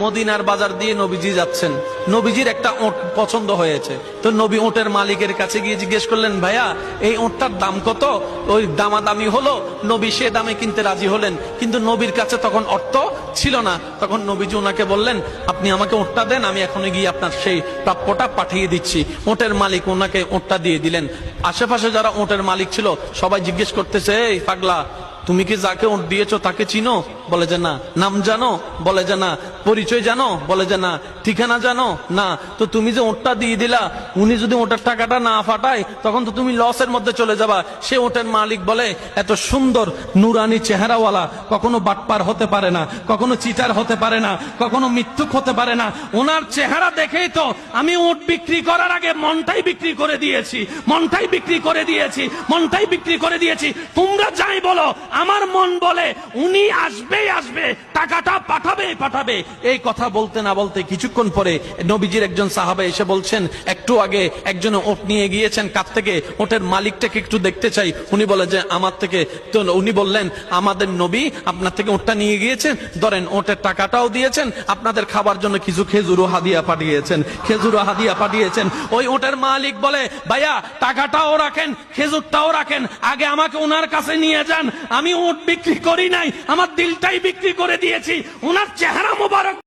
মদিনার বাজার দিয়ে নবীজি যাচ্ছেন, নবীজির একটা ওট পছন্দ হয়েছে। তো নবী ওটের মালিকের কাছে গিয়ে জিজ্ঞেস করলেন, ভাইয়া এই ওটটার দাম কত? ওই দামাদামি হলো, নবী সে দামে কিনতে রাজি হলেন, কিন্তু নবীর কাছে তখন অর্থ ছিল না। তখন নবীজি ওনাকে বললেন, আপনি আমাকে ওটটা দেন, আমি এখনই গিয়ে আপনার সেই প্রাপ্যটা পাঠিয়ে দিচ্ছি। ওটের মালিক ওনাকে ওটটা দিয়ে দিলেন। আশেপাশে যারা ওটের মালিক ছিল সবাই জিজ্ঞেস করতেছে, এই পাগলা, তুমি কি যাকে ওট দিয়েছো তাকে চিনো? বলে যে না। নাম জানো? বলে যে না। পরিচয় জানো? বলে যে না। ঠিকানা জানো? না। তো তুমি যে ওটটা দিয়ে দিলা, উনি যদি ওটার টাকাটা না ফাটায় তখন তো তুমি লসের মধ্যে চলে যাবা। সে ওটের মালিক বলে, এত সুন্দর নুরানি চেহারাওয়ালা কখনো বাটপার হতে পারে না, কখনো চিটার হতে পারে না, কখনো মিথ্যুক হতে পারে না। ওনার চেহারা দেখেই তো আমি ওট বিক্রি করার আগে মনটাই বিক্রি করে দিয়েছি, মনটাই বিক্রি করে দিয়েছি, মনটাই বিক্রি করে দিয়েছি। তোমরা যাই বলো, আমার মন বলে উনি আসবেই আসবে, টাকাটা পাঠাবেই পাঠাবে। এই কথা বলতে না বলতে কিছুক্ষণ পরে নবীজির একজন সাহাবা এসে বলছেন, একটু আগে একজন ওট নিয়ে গিয়েছেন কাছ থেকে, ওটের মালিকটাকে একটু দেখতে চাই। উনি বলে যে আমার থেকে। তো উনি বললেন, আমাদের নবী আপনার থেকে ওটটা নিয়ে গিয়েছেন, ধরেন ওটের টাকাটাও দিয়েছেন, আপনাদের খাবার জন্য কিছু খেজুরও হাদিয়া পাঠিয়েছেন, খেজুরও হাদিয়া পাঠিয়েছেন। ওই ওটের মালিক বলে, ভাইয়া টাকাটাও রাখেন, খেজুরটাও রাখেন, আগে আমাকে ওনার কাছে নিয়ে যান। আমি ওট বিক্রি করি নাই, আমার দিলটাই বিক্রি করে দিয়েছি। ওনার চেহারা মোবারক